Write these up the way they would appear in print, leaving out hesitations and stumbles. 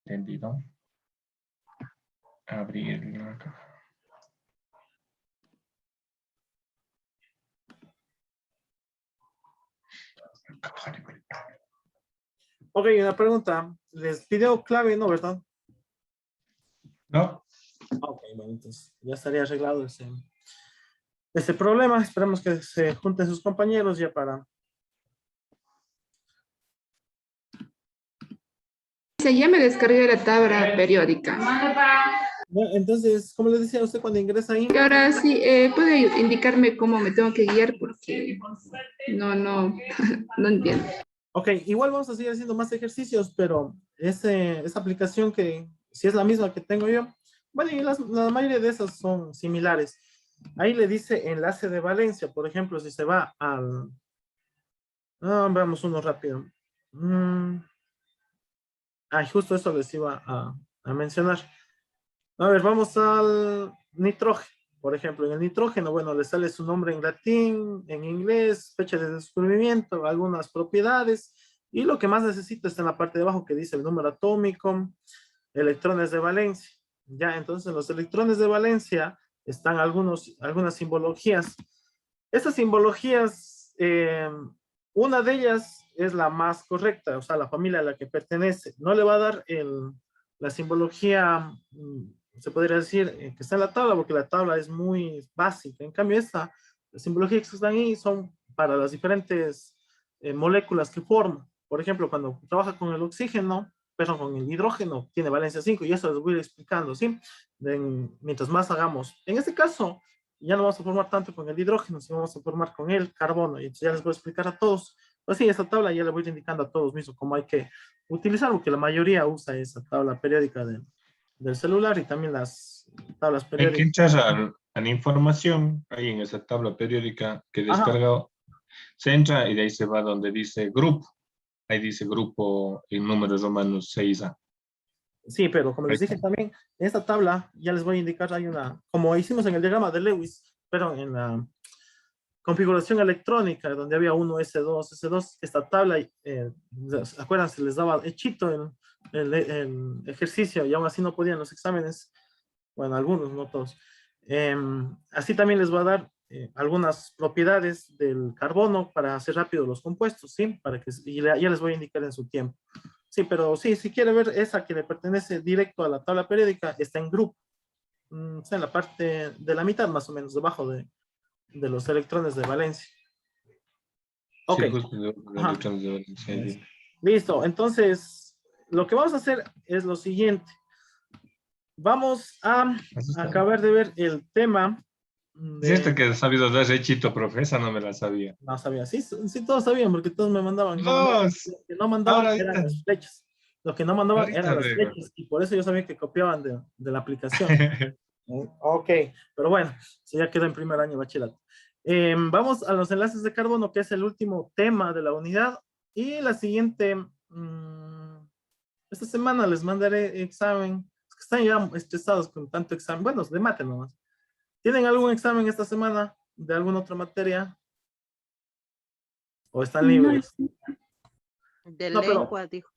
Entendido. Abrir la caja. Ok, una pregunta. Les pidió clave, ¿no, verdad? No. Ok, bueno, entonces ya estaría arreglado ese problema. Esperamos que se junten sus compañeros ya para... Ya me descargué la tabla periódica. Bueno, entonces, como les decía, usted cuando ingresa ahí... Y ahora sí, ¿puede indicarme cómo me tengo que guiar? Porque no entiendo. Ok, igual vamos a seguir haciendo más ejercicios, pero esa aplicación que si es la misma que tengo yo, bueno, y la mayoría de esas son similares. Ahí le dice enlace de Valencia, por ejemplo, si se va al... veamos uno rápido. Justo eso les iba a mencionar. A ver, vamos al nitrógeno, por ejemplo. En el nitrógeno, bueno, le sale su nombre en latín, en inglés, fecha de descubrimiento, algunas propiedades, y lo que más necesito está en la parte de abajo que dice el número atómico, electrones de valencia. Ya, entonces los electrones de valencia están algunas simbologías. Estas simbologías, una de ellas es la más correcta, o sea, la familia a la que pertenece. No le va a dar la simbología, se podría decir, que está en la tabla, porque la tabla es muy básica. En cambio, las simbologías que están ahí son para las diferentes moléculas que forman. Por ejemplo, cuando trabaja con el oxígeno, perdón, con el hidrógeno, tiene valencia 5, y eso les voy a ir explicando, ¿sí? Mientras más hagamos. En este caso, ya no vamos a formar tanto con el hidrógeno, sino vamos a formar con el carbono, y ya les voy a explicar a todos. Pues sí, esta tabla ya le voy a ir indicando a todos mismos cómo hay que utilizar, porque la mayoría usa esa tabla periódica del celular y también las tablas Hay que periódicas. entrar a la información, ahí en esa tabla periódica que he Ajá, descargado. Se entra y de ahí se va donde dice grupo. Ahí dice grupo en números romanos 6A. sí, pero como Ahí les está. dije también, en esta tabla ya les voy a indicar, hay como hicimos en el diagrama de Lewis, pero en la configuración electrónica, donde había 1S2, esta tabla, ¿se acuerdan? Se les daba hechito el ejercicio y aún así no podían los exámenes. Bueno, algunos, no todos. Así también les voy a dar algunas propiedades del carbono para hacer rápido los compuestos, ¿sí? Ya les voy a indicar en su tiempo. Sí, pero sí, si quiere ver esa que le pertenece directo a la tabla periódica, está en grupo. Está en la parte de la mitad, más o menos, debajo de los electrones de valencia. Ok. Sí, justo de Ajá. electrones de valencia. Ahí. Listo. Entonces, lo que vamos a hacer es lo siguiente. Vamos a acabar de ver el tema Es esta de... que he sabido dar hechito, profe, esa no me la sabía. No sabía. Sí, sí, todos sabían porque todos me mandaban. No mandaban. No, Lo que no mandaban ahora eran ahorita, las flechas. Lo que no mandaban ahorita eran las veo. flechas. Y por eso yo sabía que copiaban de la aplicación. Ok, pero bueno, eso ya quedó en primer año de bachillerato. Vamos a los enlaces de carbono, que es el último tema de la unidad. Y la siguiente, esta semana les mandaré examen. Es que están ya estresados con tanto examen. Bueno, de mate nomás. ¿Tienen algún examen esta semana de alguna otra materia? ¿O están No, libres? de No, lengua, dijo.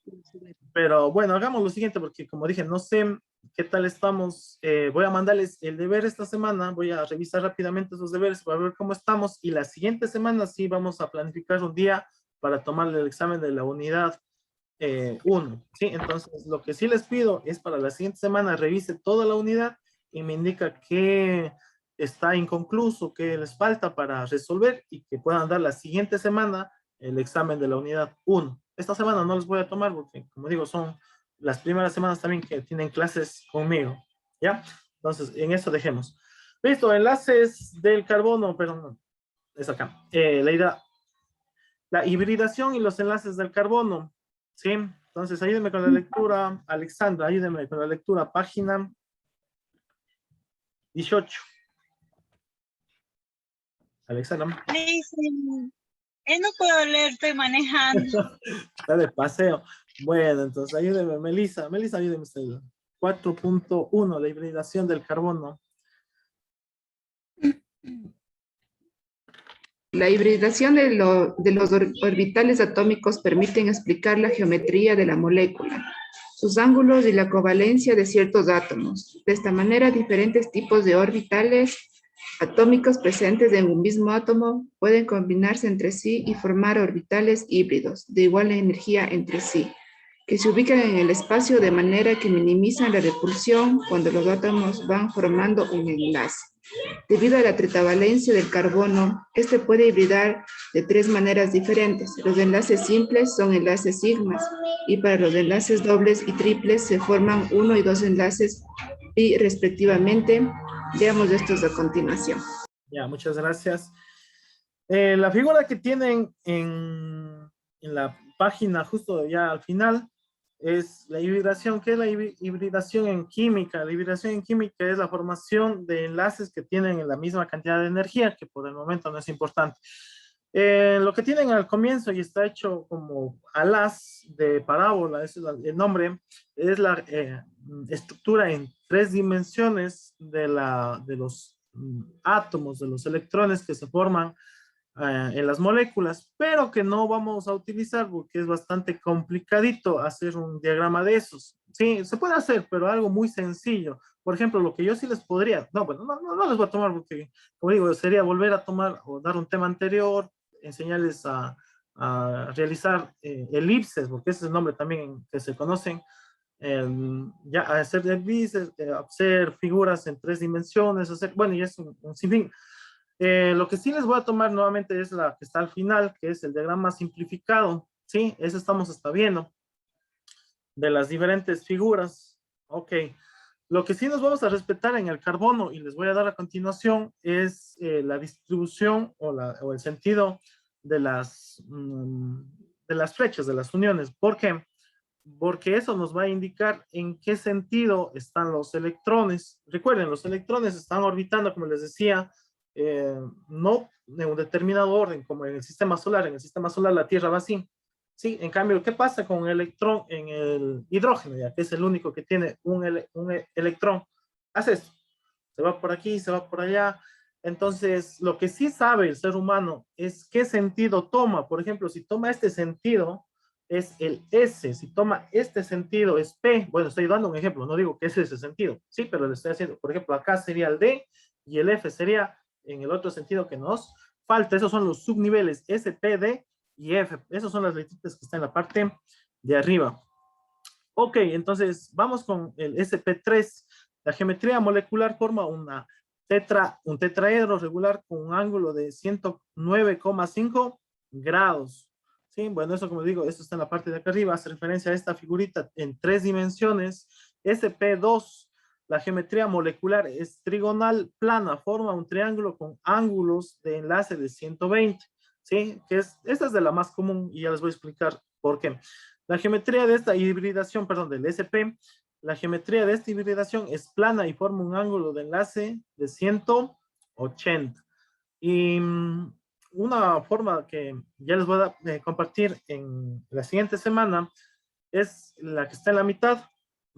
pero bueno, hagamos lo siguiente, porque como dije, no sé qué tal estamos. Voy a mandarles el deber esta semana, voy a revisar rápidamente esos deberes para ver cómo estamos, y la siguiente semana sí vamos a planificar un día para tomar el examen de la unidad 1, ¿sí? Entonces, lo que sí les pido es para la siguiente semana revise toda la unidad y me indica qué está inconcluso, qué les falta para resolver, y que puedan dar la siguiente semana el examen de la unidad 1. Esta semana no les voy a tomar porque, como digo, son las primeras semanas también que tienen clases conmigo, ¿ya? Entonces, en eso dejemos. Listo, enlaces del carbono, perdón, es acá. La hibridación y los enlaces del carbono, ¿sí? Entonces, ayúdenme con la lectura. Alexandra, ayúdenme con la lectura. Página 18. Alexandra. Listen, no puedo leer, estoy manejando. Está de paseo. Bueno, entonces ayúdenme. Melissa, ayúdenme usted. 4.1, la hibridación del carbono. La hibridación de los orbitales atómicos permiten explicar la geometría de la molécula. sus ángulos y la covalencia de ciertos átomos. De esta manera, diferentes tipos de orbitales atómicos presentes en un mismo átomo pueden combinarse entre sí y formar orbitales híbridos de igual energía entre sí, que se ubican en el espacio de manera que minimizan la repulsión cuando los átomos van formando un enlace. Debido a la tetravalencia del carbono, este puede hibridar de 3 maneras diferentes. Los enlaces simples son enlaces sigmas y para los enlaces dobles y triples se forman 1 y 2 enlaces pi respectivamente. Veamos estos a continuación. Ya, muchas gracias. La figura que tienen en la página justo ya al final es la hibridación. ¿Qué es la hibridación en química? La hibridación en química es la formación de enlaces que tienen la misma cantidad de energía, que por el momento no es importante. Lo que tienen al comienzo y está hecho como alas de parábola, ese es el nombre, es la estructura en 3 dimensiones de los átomos, de los electrones que se forman en las moléculas, pero que no vamos a utilizar porque es bastante complicadito hacer un diagrama de esos. Sí, se puede hacer, pero algo muy sencillo. Por ejemplo, lo que yo sí les podría, no, bueno, no les voy a tomar porque, como digo, sería volver a tomar o dar un tema anterior, enseñarles a realizar elipses, porque ese es el nombre también que se conocen, ya hacer elipses, hacer figuras en 3 dimensiones, hacer, bueno, y es un sinfín. Lo que sí les voy a tomar nuevamente es la que está al final, que es el diagrama simplificado, ¿sí? Eso estamos hasta viendo, de las diferentes figuras. Ok. Lo que sí nos vamos a respetar en el carbono, y les voy a dar a continuación, es la distribución o el sentido de las flechas, de las uniones. ¿Por qué? Porque eso nos va a indicar en qué sentido están los electrones. Recuerden, los electrones están orbitando, como les decía, no en un determinado orden, como en el sistema solar. En el sistema solar la Tierra va así. Sí, en cambio, ¿qué pasa con un electrón en el hidrógeno? Ya que es el único que tiene un electrón. Hace esto. Se va por aquí, se va por allá. Entonces, lo que sí sabe el ser humano es qué sentido toma. Por ejemplo, si toma este sentido, es el S. Si toma este sentido, es P. Bueno, estoy dando un ejemplo. No digo que ese es ese sentido. Sí, pero le estoy haciendo. Por ejemplo, acá sería el D y el F sería en el otro sentido que nos falta. Esos son los subniveles S, P, D y F. Esas son las letritas que están en la parte de arriba. Ok, entonces vamos con el SP3. La geometría molecular forma un tetraedro regular con un ángulo de 109,5 grados. Sí, bueno, eso como digo, esto está en la parte de acá arriba, hace referencia a esta figurita en 3 dimensiones. SP2, la geometría molecular es trigonal plana, forma un triángulo con ángulos de enlace de 120. ¿Sí? Esta es de la más común y ya les voy a explicar por qué. La geometría de esta hibridación, perdón, del SP, la geometría de esta hibridación es plana y forma un ángulo de enlace de 180. Y una forma que ya les voy a compartir en la siguiente semana es la que está en la mitad.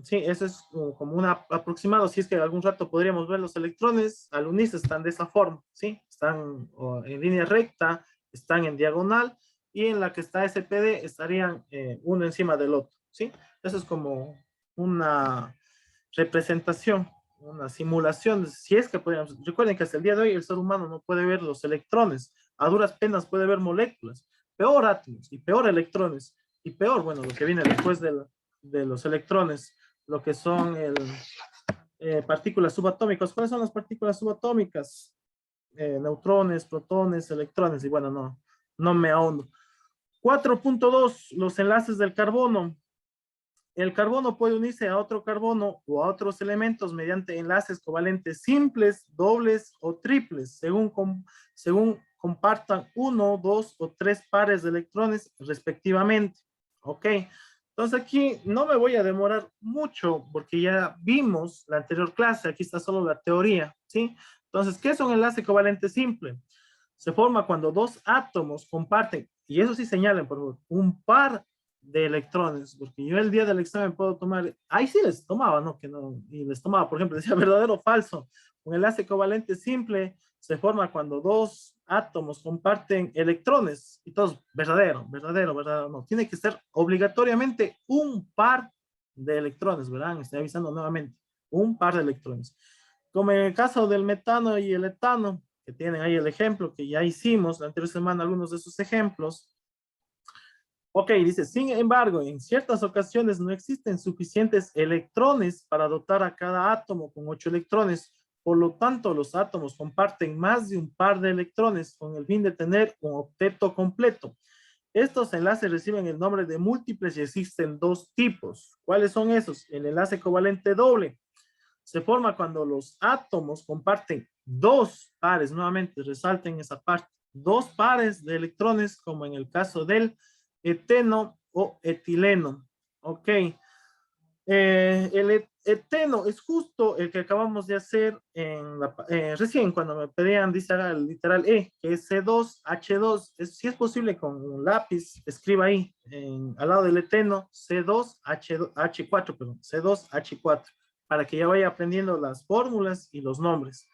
Sí, eso es como un aproximado. Si es que algún rato podríamos ver los electrones al unirse, están de esa forma, ¿sí? Están en línea recta, están en diagonal, y en la que está SPD estarían uno encima del otro, ¿sí? Eso es como una representación, una simulación. Si es que podríamos, recuerden que hasta el día de hoy el ser humano no puede ver los electrones, a duras penas puede ver moléculas, peor átomos y peor electrones, y peor, bueno, lo que viene después de los electrones, lo que son partículas subatómicas. ¿Cuáles son las partículas subatómicas? Neutrones, protones, electrones, y bueno, no me ahondo. 4.2, los enlaces del carbono. El carbono puede unirse a otro carbono o a otros elementos mediante enlaces covalentes simples, dobles o triples, según compartan 1, 2 o 3 pares de electrones respectivamente. Ok, entonces aquí no me voy a demorar mucho porque ya vimos la anterior clase, aquí está solo la teoría, ¿sí? Entonces, ¿qué es un enlace covalente simple? Se forma cuando 2 átomos comparten, y eso sí señalen, por favor, un par de electrones, porque yo el día del examen puedo tomar, ahí sí les tomaba, ¿no? Que no, y les tomaba, por ejemplo, decía verdadero o falso. Un enlace covalente simple se forma cuando 2 átomos comparten electrones, y todos verdadero, no. Tiene que ser obligatoriamente un par de electrones, ¿verdad? Estoy avisando nuevamente, un par de electrones. Como en el caso del metano y el etano, que tienen ahí el ejemplo que ya hicimos la anterior semana, algunos de esos ejemplos. Ok, dice, sin embargo, en ciertas ocasiones no existen suficientes electrones para dotar a cada átomo con 8 electrones. Por lo tanto, los átomos comparten más de un par de electrones con el fin de tener un octeto completo. Estos enlaces reciben el nombre de múltiples y existen dos tipos. ¿Cuáles son esos? El enlace covalente doble se forma cuando los átomos comparten dos pares, nuevamente resalten esa parte, dos pares de electrones, como en el caso del eteno o etileno. Ok. El eteno es justo el que acabamos de hacer recién cuando me pedían, dice el literal E, que es C2H2. Si es posible con un lápiz, escriba ahí, al lado del eteno, C2H4, perdón, C2H4, para que ya vaya aprendiendo las fórmulas y los nombres.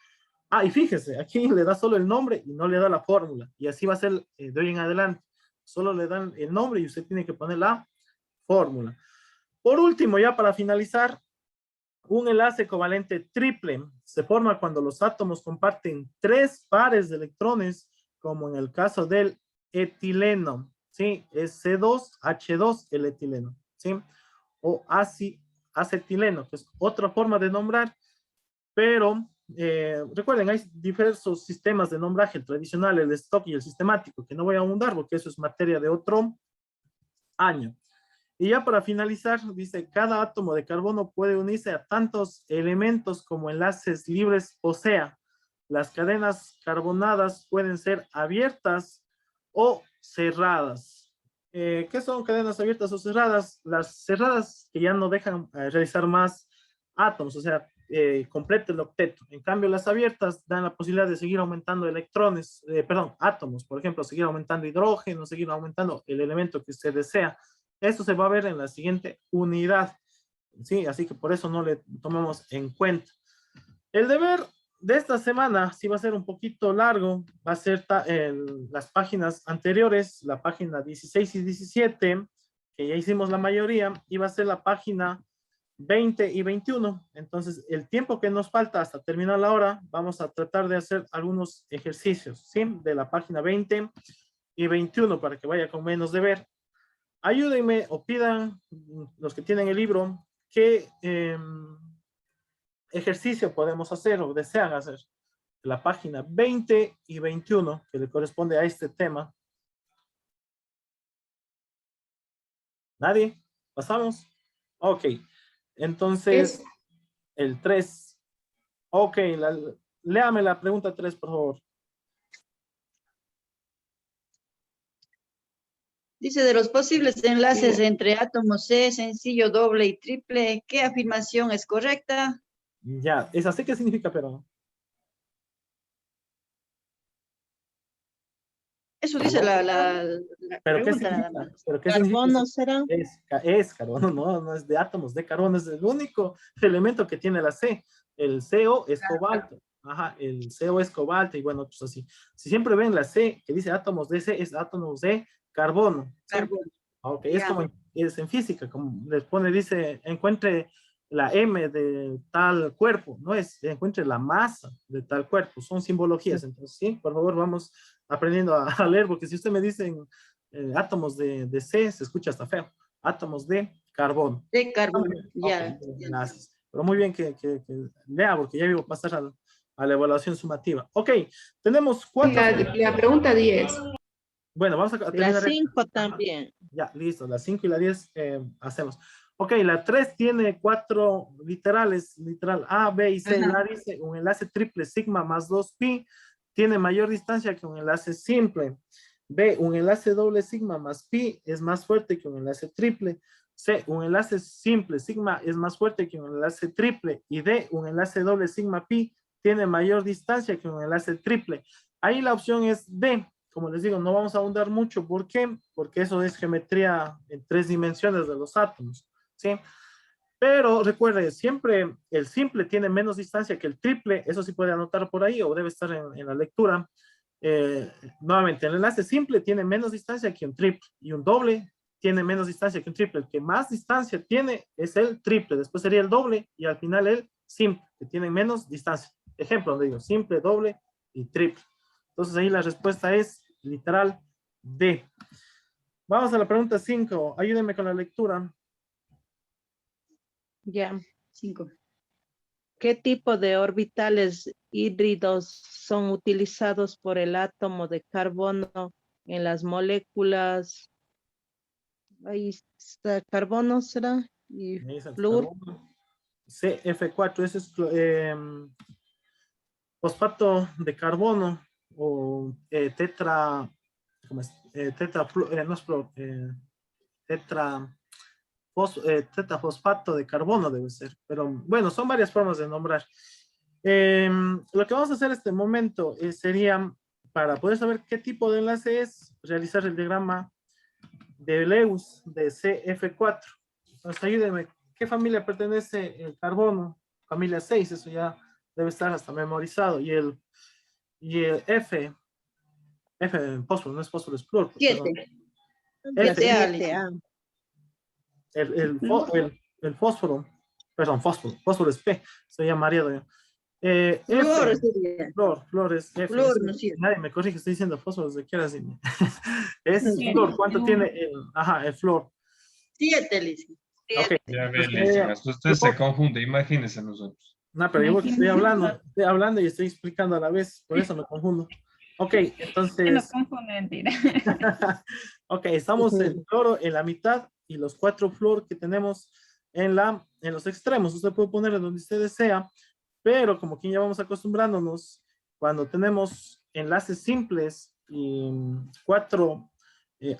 Ah, y fíjese, aquí le da solo el nombre y no le da la fórmula, y así va a ser de hoy en adelante. Solo le dan el nombre y usted tiene que poner la fórmula. Por último, ya para finalizar, un enlace covalente triple se forma cuando los átomos comparten 3 pares de electrones, como en el caso del etileno, ¿sí? Es C2H2 el etileno, ¿sí? O acetileno, que es otra forma de nombrar, pero recuerden, hay diversos sistemas de nombraje, el tradicional, el stock y el sistemático, que no voy a abundar porque eso es materia de otro año. Y ya para finalizar, dice, cada átomo de carbono puede unirse a tantos elementos como enlaces libres, o sea, las cadenas carbonadas pueden ser abiertas o cerradas. ¿Qué son cadenas abiertas o cerradas? Las cerradas que ya no dejan realizar más átomos, o sea, completa el octeto. En cambio, las abiertas dan la posibilidad de seguir aumentando electrones, átomos, por ejemplo, seguir aumentando hidrógeno, seguir aumentando el elemento que usted desea. Esto se va a ver en la siguiente unidad, ¿sí? Así que por eso no le tomamos en cuenta. El deber de esta semana sí va a ser un poquito largo, va a ser las páginas anteriores, la página 16 y 17, que ya hicimos la mayoría, y va a ser la página 20 y 21. Entonces, el tiempo que nos falta hasta terminar la hora, vamos a tratar de hacer algunos ejercicios, ¿sí? De la página 20 y 21 para que vaya con menos deber. Ayúdenme o pidan los que tienen el libro qué ejercicio podemos hacer o desean hacer. La página 20 y 21 que le corresponde a este tema. ¿Nadie? ¿Pasamos? Ok. Entonces, el 3. Ok, léame la pregunta 3, por favor. Dice, de los posibles enlaces entre átomos C, sencillo, doble y triple, ¿qué afirmación es correcta? Ya, ¿esa sé qué significa, pero? Eso dice la ¿Pero qué pregunta nada significa? más. ¿Pero qué Carbono significa? será. Es carbono, no es de átomos de carbono, es el único elemento que tiene la C. El CO es cobalto. Ajá, el CO es cobalto y bueno, pues así. Si siempre ven la C que dice átomos de C, es átomos de carbono. ¿Sí? Carbono. Ok, es como es en física, como les pone, dice, encuentre la M de tal cuerpo, no es, encuentre la masa de tal cuerpo, son simbologías. Entonces, sí, por favor, vamos aprendiendo a leer, porque si usted me dicen átomos de C, se escucha hasta feo. Átomos de carbono. De carbono, Okay, ya. gracias. Pero muy bien que lea, porque ya iba a pasar a la evaluación sumativa. Ok, tenemos 4. La pregunta 10. Bueno, vamos a terminar. La 5 esta. también. Ya, listo. La 5 y la 10 hacemos. Ok, la 3 tiene 4 literales, literal A, B y C. La dice un enlace triple sigma más 2pi tiene mayor distancia que un enlace simple. B, un enlace doble sigma más pi es más fuerte que un enlace triple. C, un enlace simple sigma es más fuerte que un enlace triple. Y D, un enlace doble sigma pi tiene mayor distancia que un enlace triple. Ahí la opción es D. Como les digo, no vamos a ahondar mucho. ¿Por qué? Porque eso es geometría en 3 dimensiones de los átomos, ¿sí? Pero recuerde, siempre el simple tiene menos distancia que el triple. Eso sí puede anotar por ahí o debe estar en la lectura. Nuevamente, el enlace simple tiene menos distancia que un triple y un doble tiene menos distancia que un triple. El que más distancia tiene es el triple, después sería el doble y al final el simple, que tienen menos distancia. Ejemplo, donde digo simple, doble y triple. Entonces ahí la respuesta es literal D. Vamos a la pregunta 5. Ayúdenme con la lectura. Ya. 5. ¿Qué tipo de orbitales híbridos son utilizados por el átomo de carbono en las moléculas? Ahí está, carbono será, y Ahí está el flúor. carbono. CF4, ese es fosfato de carbono o tetra, ¿cómo es? No es flúor, tetrafosfato de carbono debe ser, pero bueno, son varias formas de nombrar. Lo que vamos a hacer en este momento sería, para poder saber qué tipo de enlace es, realizar el diagrama de Lewis de CF4. Entonces ayúdenme, ¿qué familia pertenece el carbono? Familia 6, eso ya debe estar hasta memorizado. Y el F fósforo, no es fósforo, es flúor. 7. Ya, El fósforo, perdón, fósforo es P, se llama mareado. Flúor F, sería. flor es F. Flúor, ¿no es cierto? Nadie me corrige, estoy diciendo fósforo desde que era así. Es Sí. flor, ¿cuánto tiene el flor? 7, Lizy. Ok. Ya ve, Entonces, Lizzy, usted se confunde, imagínense nosotros. no, pero yo estoy hablando y estoy explicando a la vez, por eso me confundo. Ok, Que no entonces, confunde, mentira. ok, estamos el cloro en la mitad y los 4 flúor que tenemos en los extremos. Usted puede ponerlo donde usted desea, pero como que ya vamos acostumbrándonos, cuando tenemos enlaces simples y 4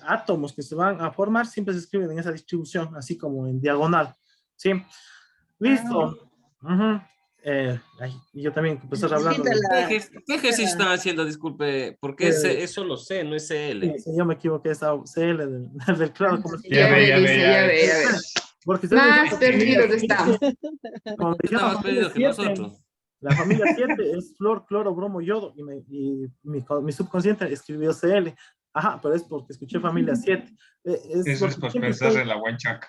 átomos que se van a formar, siempre se escriben en esa distribución, así como en diagonal. ¿Sí? Listo. Ujú. Y yo también empecé hablando. ¿Qué ejercicio están haciendo? Disculpe, porque es solo C, no es CL. Sí, yo me equivoqué, esa CL del claro. Como Ya ve, Lisa, ya ve, ya ve. porque ustedes Más dicen, perdidos estamos. como Usted decía está la más familia perdido que 7, nosotros. la familia 7 es flor, cloro, bromo, yodo, y mi subconsciente escribió CL. Ajá, pero es porque escuché familia 7. Eso es por pensar en la huanchaca.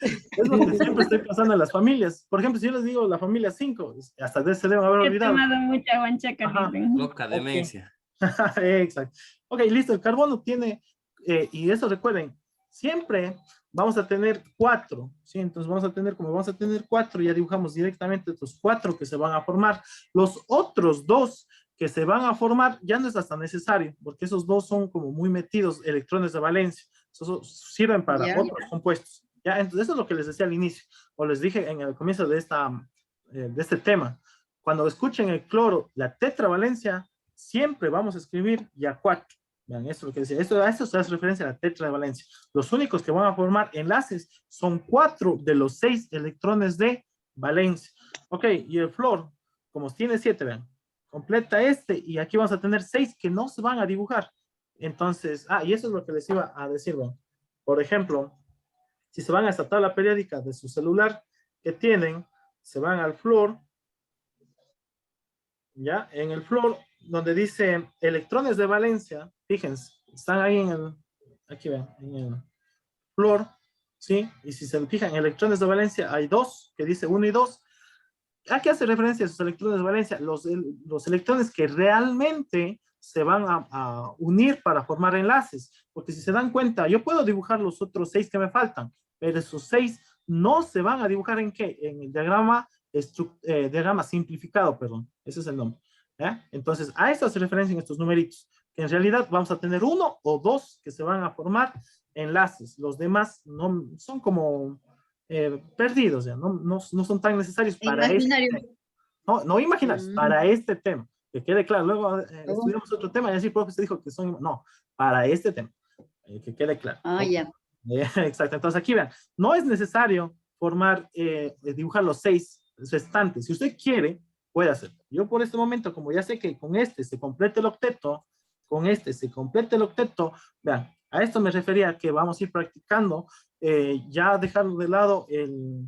Es lo que siempre estoy pasando en las familias. Por ejemplo, si yo les digo la familia 5, hasta se deben haber He olvidado. tomado mucha guanchaca, Ajá. dicen. Loca demencia. Exacto. Ok, listo. El carbono tiene, y eso recuerden, siempre vamos a tener 4, ¿sí? Entonces vamos a tener 4, ya dibujamos directamente estos 4 que se van a formar. Los otros 2 que se van a formar ya no es hasta necesario, porque esos 2 son como muy metidos electrones de valencia. Esos sirven para otros compuestos. ¿Ya? Entonces eso es lo que les decía al inicio, o les dije en el comienzo de este tema. Cuando escuchen el cloro, la tetravalencia, siempre vamos a escribir ya 4. Vean, eso es lo que decía. Esto se hace referencia a la tetravalencia. Los únicos que van a formar enlaces son 4 de los 6 electrones de valencia. Ok, y el flor, como tiene 7, vean, completa y aquí vamos a tener 6 que no se van a dibujar. Entonces, y eso es lo que les iba a decir, vean. Por ejemplo, si se van a esta tabla periódica de su celular que tienen, se van al flor, ya, en el flor, donde dice electrones de valencia, fíjense, están ahí aquí ven, en el flor, ¿sí? Y si se fijan, electrones de valencia, hay 2, que dice 1 y 2. ¿A qué hace referencia a esos electrones de valencia? Los electrones que realmente se van a unir para formar enlaces, porque si se dan cuenta, yo puedo dibujar los otros 6 que me faltan, pero esos 6 no se van a dibujar ¿en qué? En el diagrama simplificado, perdón, ese es el nombre. Entonces, a eso hace referencia en estos numeritos, que en realidad vamos a tener 1 o 2 que se van a formar enlaces, los demás no son como perdidos, ya, no son tan necesarios para Imaginario. este tema. No imaginarios, para este tema, que quede claro. Luego estudiamos otro tema y así, profe, usted dijo que son, no, para este tema, que quede claro. Ya. Exacto, entonces aquí vean, no es necesario dibujar los 6 restantes. Si usted quiere, puede hacerlo. Yo por este momento, como ya sé que con este se completa el octeto, vean, a esto me refería que vamos a ir practicando, ya dejando de lado el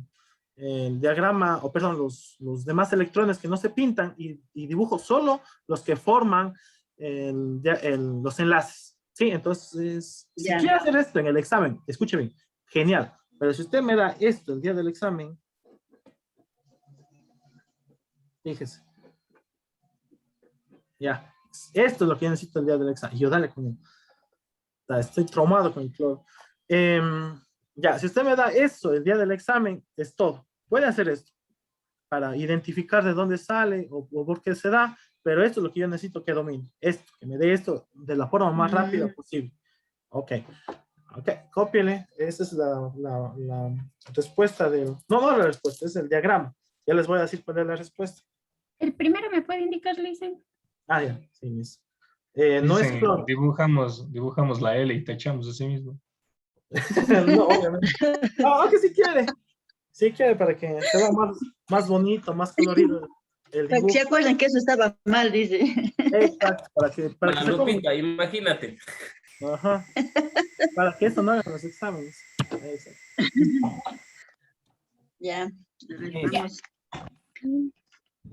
diagrama, o perdón, los demás electrones que no se pintan y dibujo solo los que forman los enlaces. Sí, entonces, si Ya. quiere hacer esto en el examen, escuche bien, genial. Pero si usted me da esto el día del examen, fíjese, ya, esto es lo que yo necesito el día del examen. Yo dale con él. Estoy traumado con el cloro. Ya, si usted me da eso el día del examen, es todo. Puede hacer esto para identificar de dónde sale o por qué se da, pero esto es lo que yo necesito que domine. Esto, que me dé esto de la forma más rápida posible. Ok. Ok, cópiele. Esa es la respuesta del... No, no la respuesta, es el diagrama. Ya les voy a decir cuál es la respuesta. El primero me puede indicar, Lisen. Ah, ya, sí, miss. No es Dicen, cloro. dibujamos la L y tachamos así mismo. No, obviamente. No, que si quiere. Sí quiere para que se vea más bonito, más colorido el Para que dibujo. se acuerden que eso estaba mal, dice. Exacto, para que se ponga- Lupita, imagínate. Ajá. Para que eso no hagan los exámenes. Exacto. Ya. A ver, Bien. vamos.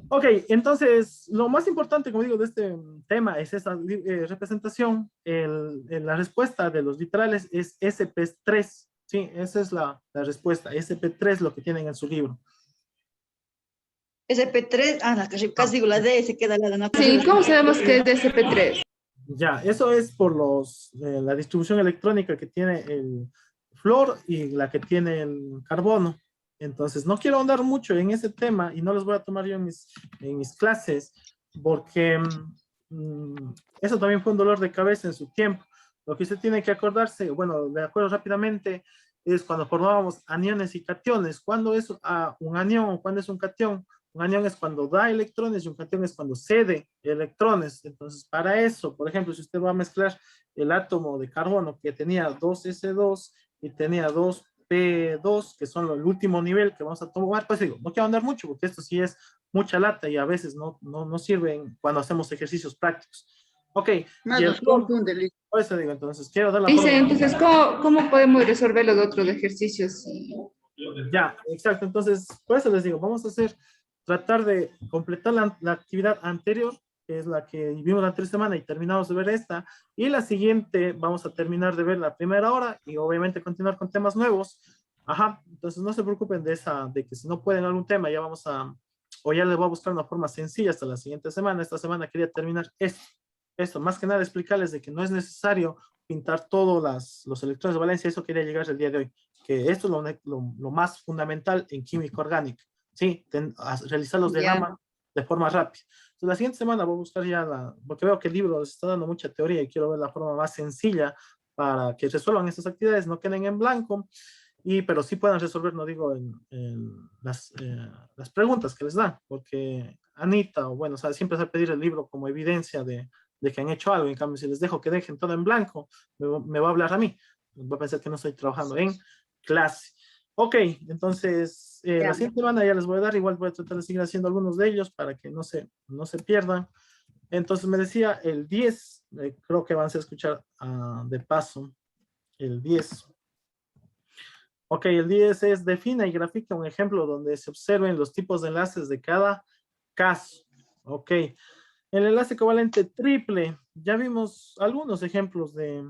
Ok, entonces lo más importante, como digo, de este tema es esa representación. La respuesta de los literales es SP3. Sí, esa es la respuesta. SP3, lo que tienen en su libro. SP3, casi digo la D, se queda la no. Sí, ¿cómo sabemos que es de SP3? Ya, eso es por la distribución electrónica que tiene el flúor y la que tiene el carbono. Entonces, no quiero ahondar mucho en ese tema y no los voy a tomar yo en mis clases porque eso también fue un dolor de cabeza en su tiempo. Lo que usted tiene que acordarse, bueno, de acuerdo rápidamente, es cuando formábamos aniones y cationes. ¿Cuándo es un anión o cuándo es un catión? Un anión es cuando da electrones y un catión es cuando cede electrones. Entonces, para eso, por ejemplo, si usted va a mezclar el átomo de carbono que tenía 2s2 y tenía 2p2, que son el último nivel que vamos a tomar, pues digo, no quiero andar mucho porque esto sí es mucha lata y a veces no sirven cuando hacemos ejercicios prácticos. Ok, Más y el nos flúor, confunde, Liz. por eso digo, entonces quiero dar la Dice, forma. entonces, ¿cómo podemos resolver los otros ejercicios? Ya, exacto. Entonces, por eso les digo, vamos a tratar de completar la actividad anterior, que es la que vimos la anterior semana y terminamos de ver esta, y la siguiente vamos a terminar de ver la primera hora y obviamente continuar con temas nuevos. Ajá, entonces no se preocupen de que si no pueden algún tema, o ya les voy a buscar una forma sencilla hasta la siguiente semana. Esta semana quería terminar esto, más que nada explicarles de que no es necesario pintar todos los electrones de valencia, eso quería llegar el día de hoy, que esto es lo más fundamental en química orgánica, ¿sí? Realizar los diagramas de forma rápida. Entonces, la siguiente semana voy a buscar porque veo que el libro les está dando mucha teoría y quiero ver la forma más sencilla para que resuelvan estas actividades, no queden en blanco, pero sí puedan resolver, no digo, las preguntas que les dan, porque Anita, o bueno, o sea, siempre se pedir el libro como evidencia de que han hecho algo. En cambio, si les dejo que dejen todo en blanco, me va a hablar a mí. Va a pensar que no estoy trabajando en clase. Ok, entonces, la siguiente semana ya les voy a dar, igual voy a tratar de seguir haciendo algunos de ellos para que no se pierdan. Entonces, me decía el 10, creo que van a escuchar de paso, el 10. Ok, el 10 es define y grafica un ejemplo donde se observen los tipos de enlaces de cada caso. Ok. El enlace covalente triple, ya vimos algunos ejemplos de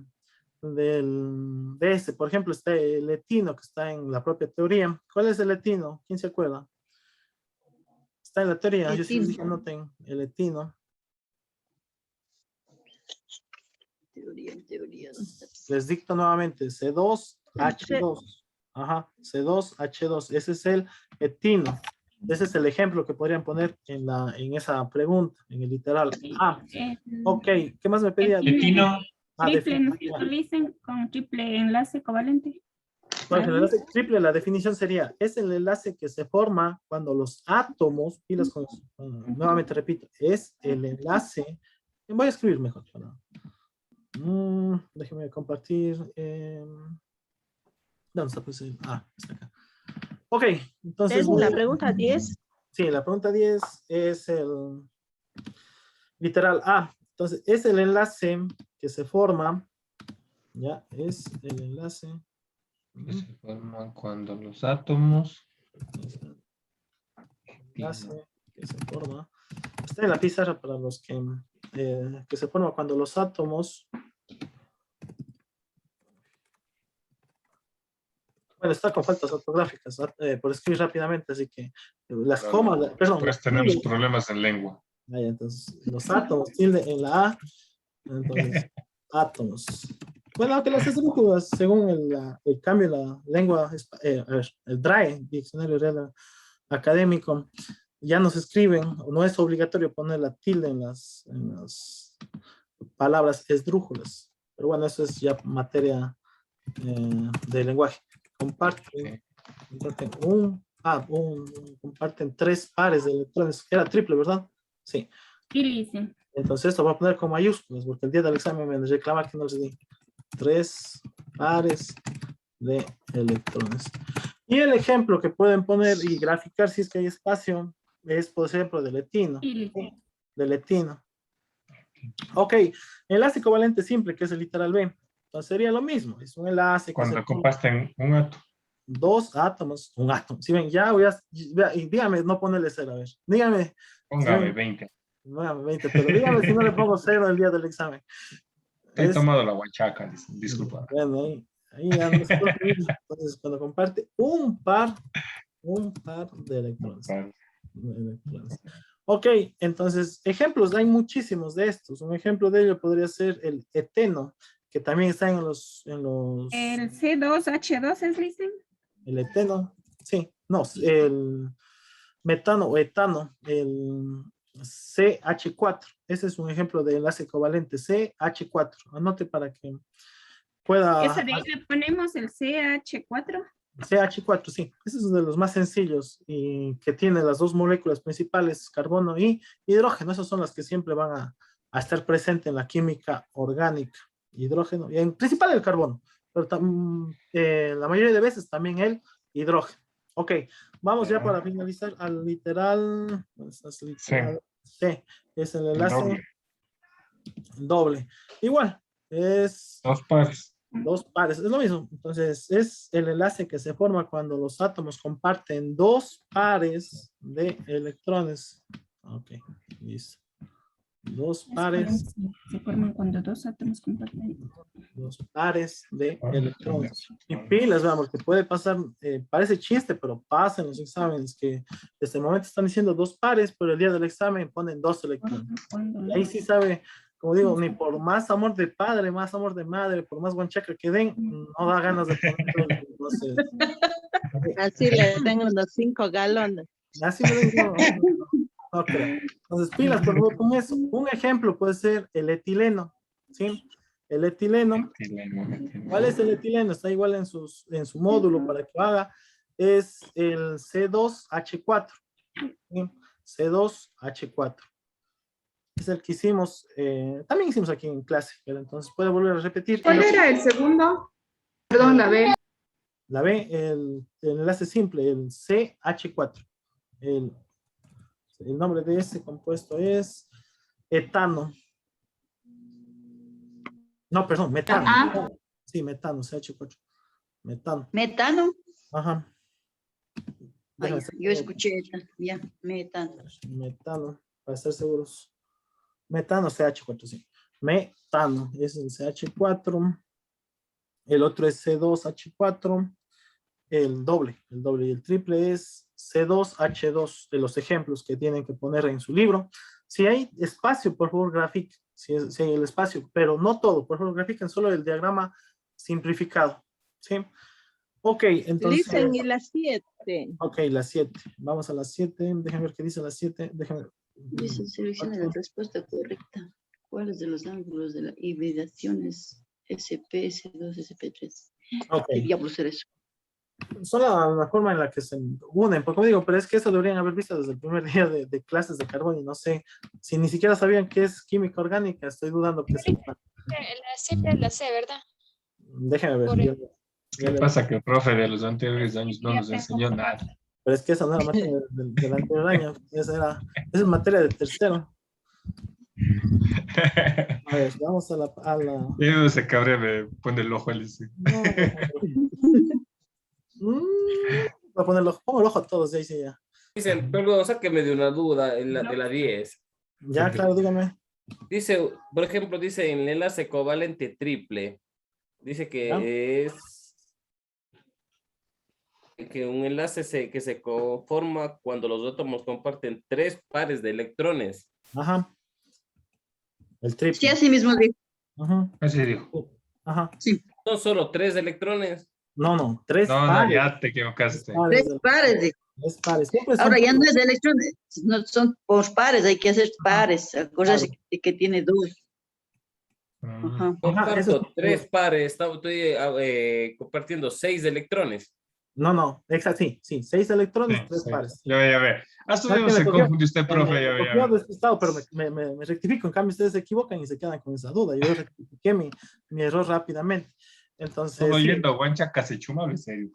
este. Por ejemplo, está el etino que está en la propia teoría. ¿Cuál es el etino? ¿Quién se acuerda? Está en la teoría. Yo sí les dije, anoten el etino. Teoría. Les dicto nuevamente, C2H2. Ajá, C2H2. Ese es el etino. Ese es el ejemplo que podrían poner en esa pregunta, en el literal. Ok, ¿qué más me pedía? Etino. Triple, ¿no utilicen con triple enlace covalente? Bueno, el enlace triple, la definición sería, es el enlace que se forma cuando los átomos, pilas con eso, nuevamente repito, es el enlace, voy a escribir mejor. Déjeme compartir. ¿Dónde está? Pues, está acá. Ok, entonces. ¿Es la pregunta 10? Sí, la pregunta 10 es el literal A. Entonces, es el enlace que se forma, ya, es el enlace Que se forman cuando los átomos. Enlace que se forma. Está en la pizarra para los que se forma cuando los átomos Bueno, está con faltas ortográficas, por escribir rápidamente, así que las No, comas, no. perdón, Pues las tenemos tildes, problemas en lengua. ahí, entonces, los átomos, tilde en la A, entonces, átomos. Bueno, aunque las esdrújulas, según el cambio de la lengua, a ver, el DRAE, Diccionario Real Académico, ya nos escriben, no es obligatorio poner la tilde en las palabras esdrújulas. Pero bueno, eso es ya materia de lenguaje. Comparten comparten 3 pares de electrones. Era triple, ¿verdad? Sí. Sí, listen. Entonces esto va a poner con mayúsculas, porque el día del examen me reclama que no les di 3 pares de electrones. Y el ejemplo que pueden poner y graficar si es que hay espacio es, por ejemplo, del etino. Sí, listen. Del etino. Ok, enlace covalente simple, que es el literal B. Entonces sería lo mismo, es un enlace. Cuando comparten un átomo. 2 átomos, un átomo. Si ven, ya voy a, y dígame, no ponerle 0, a ver. Dígame. Póngame si 20. Póngame 20, pero dígame si no le pongo 0 el día del examen. He tomado la huachaca, disculpa. Bueno, ahí ya no se puede pedir. Entonces, cuando comparte un par de electrones. Ok, entonces, ejemplos, hay muchísimos de estos. Un ejemplo de ello podría ser el eteno, que también está en los... El C2H2 es listen. El eteno, sí, no, el metano o etano, el CH4. Ese es un ejemplo de enlace covalente, CH4. Anote para que pueda... Esa de ahí le ponemos el CH4. CH4, sí. Ese es uno de los más sencillos y que tiene las 2 moléculas principales, carbono y hidrógeno. Esas son las que siempre van a estar presentes en la química orgánica. Hidrógeno, y en principal el carbono, pero la mayoría de veces también el hidrógeno. Ok, vamos ya para finalizar al literal. C, es el enlace doble. Igual, es 2 pares. 2 pares, es lo mismo. Entonces, es el enlace que se forma cuando los átomos comparten 2 pares de electrones. Ok, listo. 2 pares. Se forman cuando 2 átomos comparten. 2 pares de electrones. Y pilas, vamos, que puede pasar, parece chiste, pero pasa en los exámenes que desde el momento están diciendo 2 pares, pero el día del examen ponen 2 electrones. Y ahí sí sabe, como digo, ni por más amor de padre, más amor de madre, por más guanchaca que den, no da ganas de ponerlo. Entonces, Así le tengo unos 5 galones. así me digo. No creo. Entonces, pilas, por favor, con eso. Un ejemplo puede ser el etileno, ¿sí? El etileno. ¿Cuál es el etileno? Está igual en su módulo para que lo haga. Es el C2H4. ¿Sí? C2H4. Es el que hicimos, también hicimos aquí en clase, pero entonces puede volver a repetir. ¿Cuál era el segundo? Perdón, la B. La B, el enlace simple, el CH4. El nombre de ese compuesto es etano. No, perdón, metano. Ah. Sí, metano, CH4. Metano. ¿Metano? Ajá. Ay, yo escuché, ya, metano. Metano, para estar seguros. Metano, CH4, sí. Metano, es el CH4. El otro es C2H4. El doble y el triple es C2H2, de los ejemplos que tienen que poner en su libro. Si hay espacio, por favor, grafiquen. Si hay el espacio, pero no todo, por favor, grafiquen solo el diagrama simplificado. ¿Sí? Ok, entonces... Listen, y las 7. Ok, las 7. Vamos a las 7. Déjenme ver qué dice las 7. Déjenme ver. Dice, selecciona la respuesta correcta. ¿Cuáles de los ángulos de la hibridación es SP, S2, SP3? Ok. Ya por ser eso. Son la forma en la que se unen, porque como digo, pero es que eso deberían haber visto desde el primer día de clases de carbón y no sé, si ni siquiera sabían qué es química orgánica, estoy dudando que sepan. Siempre es la C, ¿verdad? Déjenme ver. ¿Qué pasa? Que el profe de los anteriores años no nos enseñó nada. Pero es que esa no era materia del anterior año, esa es materia de tercero. A ver, vamos a la... Y uno se cabrea, me pone el ojo al ese. Voy a poner pongo el ojo a todos, ya hice ya. Dicen, perdón, sáqueme de una duda de la 10. Ya, claro, dígame. Dice, por ejemplo, dice en el enlace covalente triple, dice que ¿Ya? es que un enlace que se conforma cuando los átomos comparten 3 pares de electrones. Ajá. El triple. Sí, así mismo dijo. Ajá. Así dijo. Ajá. Son solo 3 electrones. No, 3 No, pares. ya te Tres equivocaste. pares. Tres pares, dijo. 3 pares. Siempre son Ahora ya no pares. es de electrones, no son por pares, hay que hacer pares. Acuérdense Claro. que tiene 2. Mm. Ajá. Ajá, Comparto eso es- 3 pares, estoy compartiendo 6 electrones. No, exacto, sí, 6 electrones, Sí, 3 sí. pares. Ya ve, ya ve. Hasta No, que me se cogió- confunde usted, profe, ya me ve, ya cogió ve. despistado, pero me rectifico. En cambio, ustedes se equivocan y se quedan con esa duda. Yo rectifiqué mi error rápidamente. Entonces, Solo sí, yendo a Guancha, casi chumable, serio.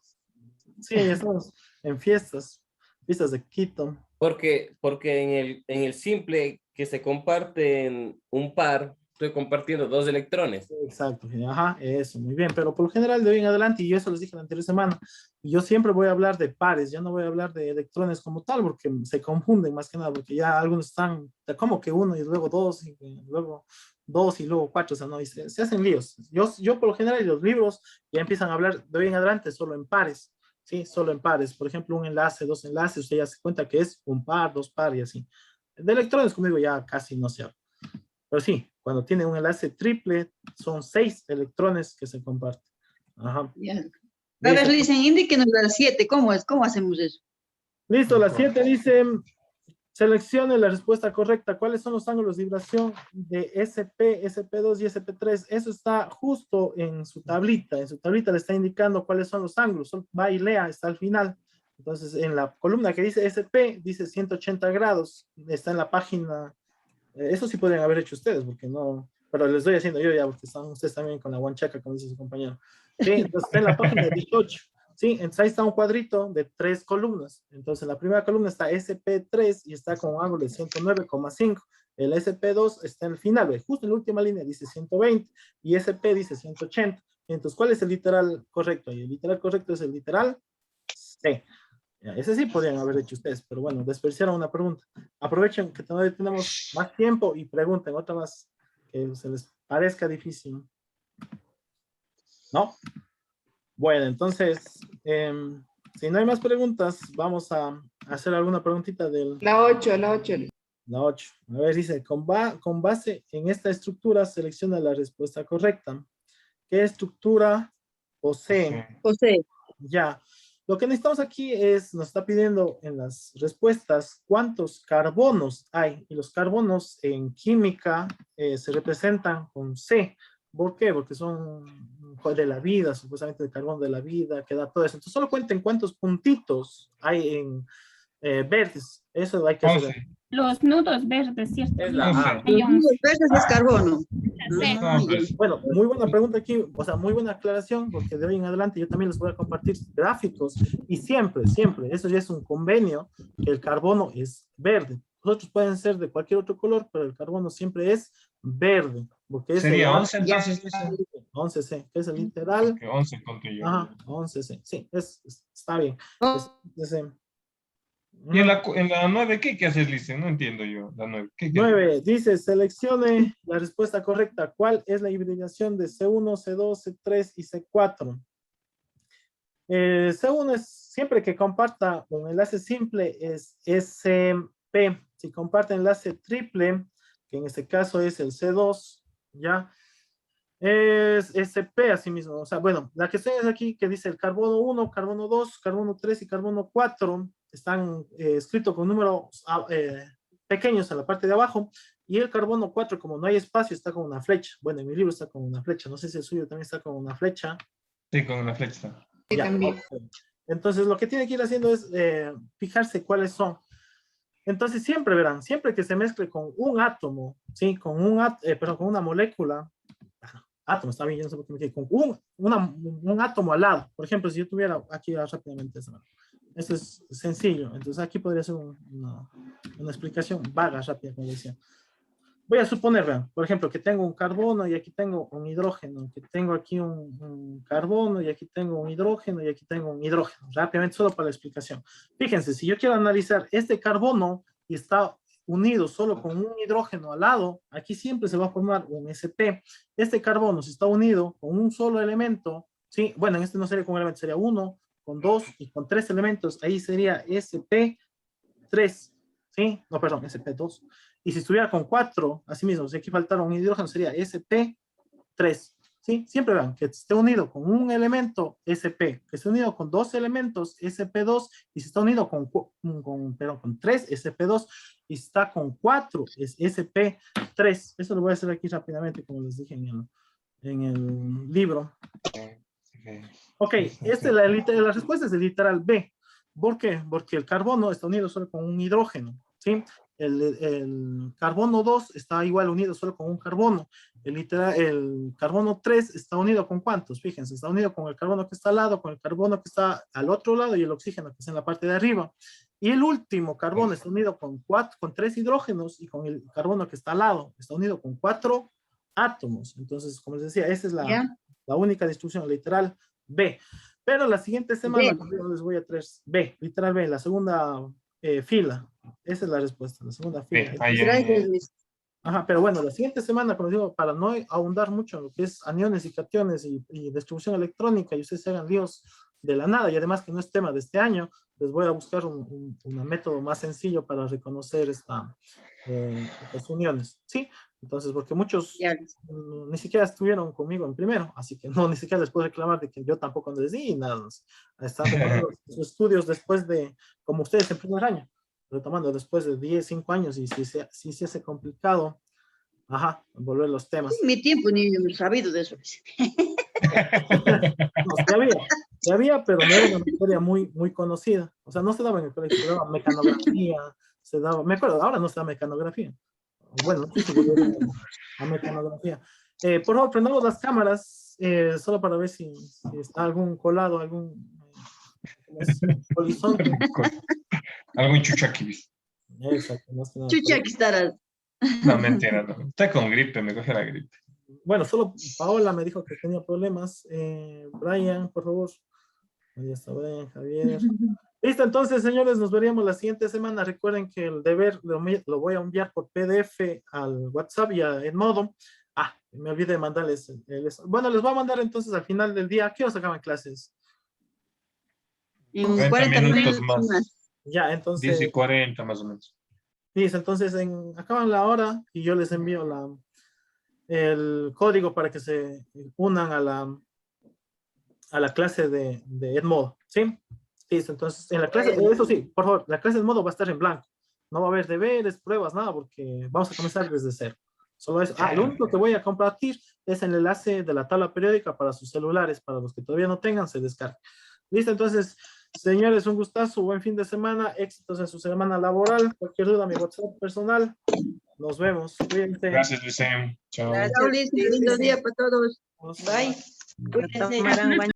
sí, ya estamos en fiestas de Quito. Porque en el simple que se comparten un par, estoy compartiendo 2 electrones. Exacto, ajá, eso, muy bien. Pero por lo general, de hoy en adelante, y yo eso les dije la anterior semana, yo siempre voy a hablar de pares, ya no voy a hablar de electrones como tal, porque se confunden más que nada, porque ya algunos están como que uno y luego dos, y luego dos y luego cuatro, o sea, no, y se hacen líos. Yo por lo general, los libros ya empiezan a hablar de hoy en adelante solo en pares, ¿sí? Solo en pares. Por ejemplo, un enlace, 2 enlaces, usted ya se cuenta que es un par, 2 par y así. De electrones, como digo, ya casi no se habla. Pero sí, cuando tiene un enlace triple, son 6 electrones que se comparten. Ajá. Ya. A ver, Listo, dicen, indíquenos las 7, ¿cómo es? ¿Cómo hacemos eso? listo, la 7 dice, seleccione la respuesta correcta. ¿Cuáles son los ángulos de vibración de SP, SP2 y SP3? Eso está justo en su tablita. En su tablita le está indicando cuáles son los ángulos. Va y lea, está al final. Entonces, en la columna que dice SP, dice 180 grados. Está en la página. Eso sí podrían haber hecho ustedes, porque no, pero les estoy haciendo yo ya, porque están ustedes también con la guanchaca, como dice su compañero. Sí, entonces está en la página 18. Sí, entonces ahí está un cuadrito de 3 columnas. Entonces en la primera columna está SP3 y está con un ángulo de 109,5. El SP2 está en el final, ¿ve? Justo en la última línea dice 120 y SP dice 180. Entonces, ¿cuál es el literal correcto? Y el literal correcto es el literal C. Ya, ese sí podrían haber hecho ustedes, pero bueno, desperdiciaron una pregunta. Aprovechen que todavía tenemos más tiempo y pregunten otra más que se les parezca difícil. ¿No? Bueno, entonces, si no hay más preguntas, vamos a hacer alguna preguntita del... La 8, la 8. La 8. A ver, dice, con base en esta estructura, selecciona la respuesta correcta. ¿Qué estructura posee? José, Ya. Lo que necesitamos aquí es, nos está pidiendo en las respuestas cuántos carbonos hay. Y los carbonos en química se representan con C. ¿Por qué? Porque son de la vida, supuestamente el carbono de la vida, que da todo eso. Entonces solo cuenten cuántos puntitos hay en verdes. Eso hay que hacer. 11. Los nudos verdes, ¿cierto? Es la A. Once. los nudos verdes es carbono. Sí. Ah, ya. Bueno, muy buena pregunta aquí, o sea, muy buena aclaración, porque de hoy en adelante yo también les voy a compartir gráficos y siempre, eso ya es un convenio, que el carbono es verde. Los otros pueden ser de cualquier otro color, pero el carbono siempre es verde, porque es Sería el 11 entonces, dice. 11C, que es el literal. Que 11 conté yo. Ajá, 11C, sí, está bien. Oh. Es 11C. ¿Y en la 9 qué haces, Lice? No entiendo yo. La 9. ¿Qué 9, dice, seleccione la respuesta correcta. ¿Cuál es la hibridación de C1, C2, C3 y C4? C1 es siempre que comparta un enlace simple es SP. Si comparte enlace triple, que en este caso es el C2, ¿ya? Es SP así mismo. O sea, bueno, la que estoy es aquí que dice el carbono 1, carbono 2, carbono 3 y carbono 4 están escritos con números pequeños en la parte de abajo, y el carbono 4, como no hay espacio, está con una flecha. Bueno, en mi libro está con una flecha, no sé si el suyo también está con una flecha. Sí, con una flecha. Sí, Ya, también. ok. Entonces lo que tiene que ir haciendo es fijarse cuáles son. Entonces siempre verán, siempre que se mezcle con un átomo, ¿sí? Con una molécula, átomo, está bien, yo no sé por qué me quedé, con un átomo al lado. Por ejemplo, si yo tuviera aquí rápidamente esa mano. Esto es sencillo. Entonces aquí podría ser una explicación vaga, rápida, como decía. Voy a suponer, vean, por ejemplo, que tengo un carbono y aquí tengo un hidrógeno, que tengo aquí un carbono y aquí tengo un hidrógeno y aquí tengo un hidrógeno. Rápidamente, solo para la explicación. Fíjense, si yo quiero analizar este carbono y está unido solo con un hidrógeno al lado, aquí siempre se va a formar un SP. Este carbono, si está unido con un solo elemento, ¿sí? Bueno, en este no sería con un elemento, sería uno con 2 y con 3 elementos, ahí sería sp3, ¿sí? No, perdón, sp2. Y si estuviera con 4, así mismo, si aquí faltara un hidrógeno, sería sp3, ¿sí? Siempre vean que esté unido con un elemento sp, que esté unido con 2 elementos sp2, y si está unido con 3 sp2, y está con 4 es sp3. Eso lo voy a hacer aquí rápidamente, como les dije en el libro. Ok, la respuesta es el literal B. ¿Por qué? Porque el carbono está unido solo con un hidrógeno, ¿sí? El carbono 2 está igual unido solo con un carbono. El carbono 3 está unido con ¿cuántos? Fíjense, está unido con el carbono que está al lado, con el carbono que está al otro lado y el oxígeno que está en la parte de arriba. Y el último carbono está unido con 3 hidrógenos y con el carbono que está al lado está unido con 4 átomos. Entonces, como les decía, esa es la única distribución literal B. Pero la siguiente semana yo les voy a traer B, literal B, la segunda fila. Esa es la respuesta, la segunda fila. Ajá, pero bueno, la siguiente semana, como digo, para no ahondar mucho en lo que es aniones y cationes y distribución electrónica, y ustedes se hagan líos de la nada, y además que no es tema de este año, les voy a buscar un método más sencillo para reconocer estas uniones, ¿sí? Entonces, porque muchos ni siquiera estuvieron conmigo en primero, así que no, ni siquiera les puedo reclamar de que yo tampoco les di nada. Están retomando sus estudios después de, como ustedes en primer año, retomando después de 10, 5 años, y si se hace complicado, ajá, volver los temas. En mi tiempo ni he sabido de eso. No, sí había, pero no era una materia muy conocida. O sea, no se daba en el colegio, se daba mecanografía, se daba, me acuerdo, ahora no se da mecanografía. Bueno, no sé si volveré a mecanografía. Por favor, prendamos las cámaras, solo para ver si está algún colado, algún polizonte. Algún chuchaquis. Exacto. Chuchaquis estarás. No, mentira, no. Está con gripe, me coge la gripe. Bueno, solo Paola me dijo que tenía problemas. Brian, por favor. Ahí está Brian, Javier. Listo, entonces, señores, nos veríamos la siguiente semana. Recuerden que el deber lo voy a enviar por PDF al WhatsApp y a Edmodo. Me olvidé de mandarles bueno, les voy a mandar entonces al final del día. ¿A qué hora se acaban clases? En 40 minutos más. Ya, entonces. 10 y 40 más o menos. Listo, entonces acaban la hora y yo les envío el código para que se unan a la clase de Edmodo, ¿sí? Listo, entonces en la clase, eso sí, por favor, la clase de Edmodo va a estar en blanco. No va a haber deberes, pruebas, nada, porque vamos a comenzar desde cero. Solo eso. Lo único que voy a compartir es el enlace de la tabla periódica para sus celulares. Para los que todavía no tengan, se descarga. Listo, entonces, señores, un gustazo, buen fin de semana, éxitos en su semana laboral. Cualquier duda, mi WhatsApp personal. Nos vemos. Cuídense. Gracias, Luis. Chao. Gracias, Lindo día para todos. Bye. Cuídense.